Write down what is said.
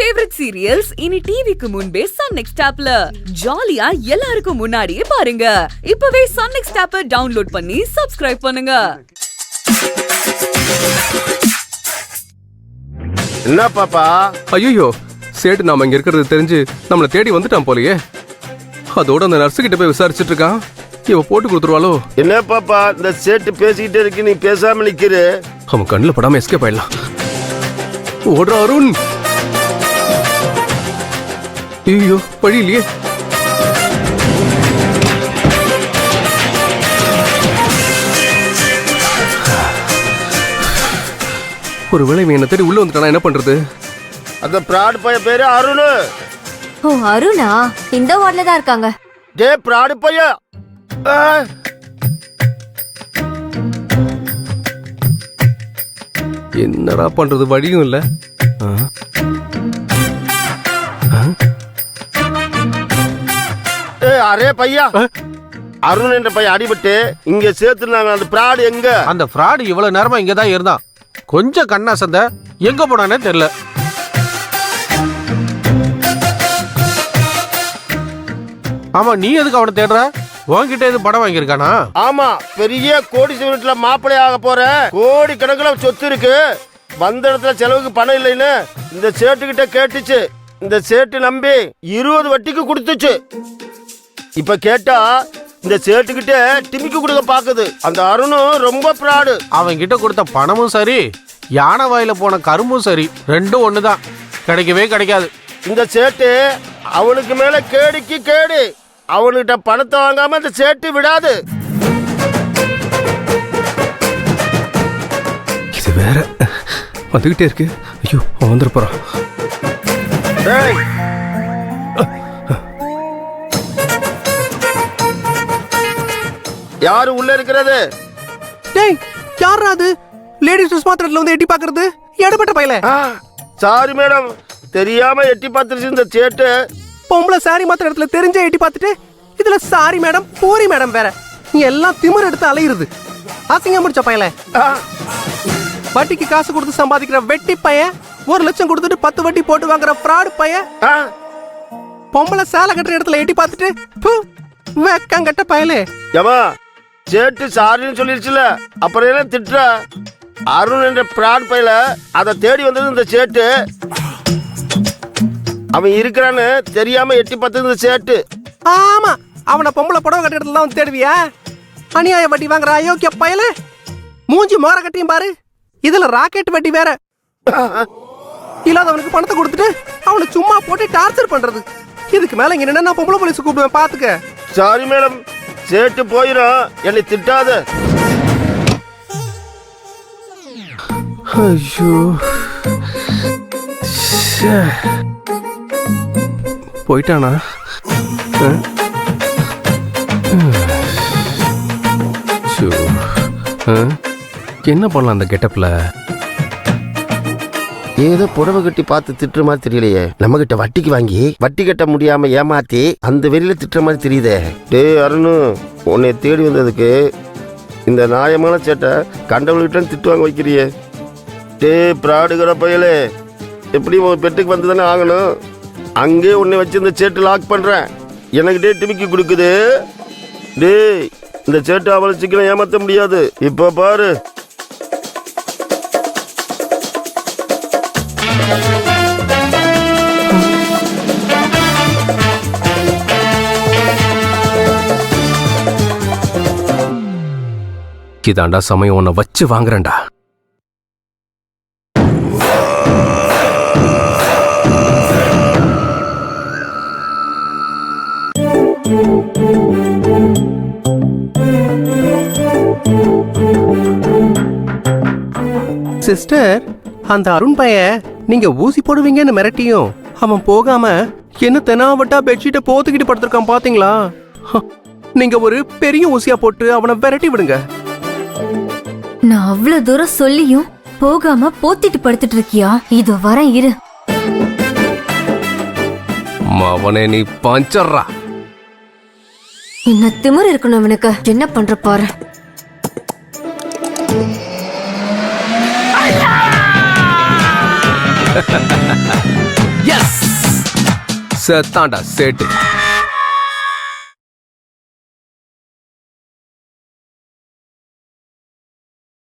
Favourite serials இனி டிவிக்கு முன்பே சன் நெக்ஸ்ட் ஆப்ல ஜாலியா எல்லாருக்கும் முன்னாடியே பாருங்க. இப்பவே சன் நெக்ஸ்ட் ஆப்பை டவுன்லோட் பண்ணி சப்ஸ்கிரைப் பண்ணுங்க. என்ன பாப்பா? ஐயோ, சேட்டு நாம இங்க இருக்கிறது தெரிஞ்சு நம்மளை தேடி வந்துட்டான் போலயே. அதோட அந்த நர்ஸு கிட்ட போய் விசாரிச்சுட்டு இருக்கான். இவ போட்டு கொடுத்துருவாளோ? என்ன பாப்பா இந்த சேட்டு பேசிக்கிட்டே இருக்கு, நீ பேசாம நிக்கிற? அவன் கண்ணுல படாம எஸ்கேப் ஆயிடலாம். ஓடுற அருண். ஐயோ, வழி இல்லையே. ஒருவேளை இவன் என்ன தேடி உள்ள வந்துட்டானா என்ன பண்றது? அந்த பிராடு பைய பேரு அருண். ஓ, அருணா இந்த வார்டுல தான் இருக்காங்க. டே பிராடு பைய, என்னடா பண்றது? வழியும் இல்ல. அரே பையா, அருண் என்ற பையன் அடிபட்டு இங்க சேர்த்துனாங்க. அந்த பிராடு எங்க? அந்த பிராடு இவ்வளவு நேரமா இங்க தான் இருந்தான். கொஞ்சம் கண்ணாசந்த எங்க போனானே தெரியல. ஆமா, நீ எதுக்கு அவனை தேடுற? உன்கிட்ட எது படம் வாங்கியிருக்கானா? ஆமா, பெரிய கோடீஸ்வரத்துல மாப்பிள்ளை ஆக போற. கோடி கணக்கில் சொத்து இருக்கு. வந்த இடத்துல செலவுக்கு பணம் இல்லைன்னு இந்த சேட்டுக்கிட்ட கேட்டுச்சு. இந்த சேட்டு நம்பி 20 வட்டிக்கு கொடுத்துச்சு. இப்ப கேட்டா இந்த சேட்டுக்கிட்ட டிமிக்கு கொடுக்க பாக்குது. அந்த அருணும் ரொம்ப பிராடு. அவன் கிட்ட கொடுத்த பணமும் சரி, யானை வாயில போன கரும்பும் சரி, ரெண்டும் ஒண்ணுதான். கிடைக்கவே கிடைக்காது. இந்த சேட்டு அவனுக்கு மேல கேடிக்கு கேடு. அவனுகிட்ட பணத்தை வாங்காம இந்த சேட்டு விடாது. இது வேற வந்துகிட்டே இருக்கு. ஐயோ, அவன் வந்துட போறான். யாரு உள்ள இருக்கிறது? டேய், யாரா அது? லேடிஸ் ட்ரெஸ் மாத்திரத்துல வந்து எட்டி பாக்குறது எடுபட்ட பையல. சாரி மேடம், தெரியாம எட்டி பார்த்துருச்சு இந்த சேட்டு. பொம்பளை சாரி மாத்திர இடத்துல தெரிஞ்ச எட்டி பார்த்துட்டு இதுல சாரி மேடம் பூரி மேடம் வேற. நீ எல்லாம் திமிர் எடுத்து அலையிறது. அசிங்க முடிச்ச பையல. வட்டிக்கு காசு கொடுத்து சம்பாதிக்கிற வெட்டி பையன், 1 லட்சம் கொடுத்துட்டு 10 வட்டி போட்டு வாங்குற ஃப்ராட் பையன். பொம்பளை சேலை கட்டுற இடத்துல எட்டி பார்த்துட்டு வெக்கங்கட்ட பயலே. ஏமா, சேட்டு சாரின்னு சொல்லிருச்சுல, அப்புறம் என்ன திட்டுற? அருண் என்ற பிராட் பையல அதை தேடி வந்தது இந்த சேட்டு. அவன் இருக்கிறான்னு தெரியாம எட்டி பார்த்தது இந்த சேட்டு. ஆமா, அவனை பொம்பளை புடவை கட்ட இடத்துல வந்து தேடுவியா? அநியாய வட்டி வாங்குற அயோக்கிய பயல. மூஞ்சி மோர கட்டியும் பாரு. இதுல ராக்கெட் வட்டி வேற. இல்லாதவனுக்கு பணத்தை கொடுத்துட்டு அவனை சும்மா போட்டு டார்ச்சர் பண்றது. இதுக்கு மேல இங்க என்ன பொம்பளை போலீஸ் கூப்பிடுவேன் பாத்துக்க. சாரி மேடம், சேட்டு போயிடும், என்னை திட்டாத. ஐயோ, போயிட்டானா? என்ன பண்ணலாம் அந்த கெட்டப்ல? ஏதோ புடவை கட்டி பார்த்து திட்டுற மாதிரி தெரியலையே. நம்ம கிட்ட வட்டிக்கு வாங்கி வட்டி கட்ட முடியாம ஏமாத்தி அந்த வெளியில திட்டுற மாதிரி தெரியுதே. டே அருணு, உன்னை தேடி வந்ததுக்கு இந்த நியாயமான சேட்டை கண்டவள்கிட்ட திட்டு வாங்க வைக்கிறியே. டே பிராடுகிற பயலே, எப்படி உன் பெட்டுக்கு வந்து தானே ஆகணும். அங்கே உன்னை வச்சு இந்த சேட்டு லாக் பண்றேன். எனக்கு டே டிமிக்கி கொடுக்குது. டே, இந்த சேட்டு அவளை சீக்கிரம் ஏமாத்த முடியாது. இப்ப பாரு. இதாண்டா சமயம், உன்னை வச்சு வாங்குறேன்டா. சிஸ்டர், அந்த அருண் பையன் நீங்க ஊசி போடுவீங்கன்னு மிரட்டியும் அவன் போகாம என்ன தெனாவட்டா பெட்ஷீட்டை போத்துக்கிட்டு படுத்திருக்கான் பாத்தீங்களா? நீங்க ஒரு பெரிய ஊசியா போட்டு அவனை விரட்டி விடுங்க. நான் அவ்வளவு தூரம் சொல்லியும் போகாம போத்திட்டு படுத்துட்டு இருக்கியா? இது வர இரு. அவனே நீ பஞ்சர்ரா. என்ன திமிர் இருக்கணும் அவனுக்கு. என்ன பண்ற பாரு. செத்தாண்டா சேட்டு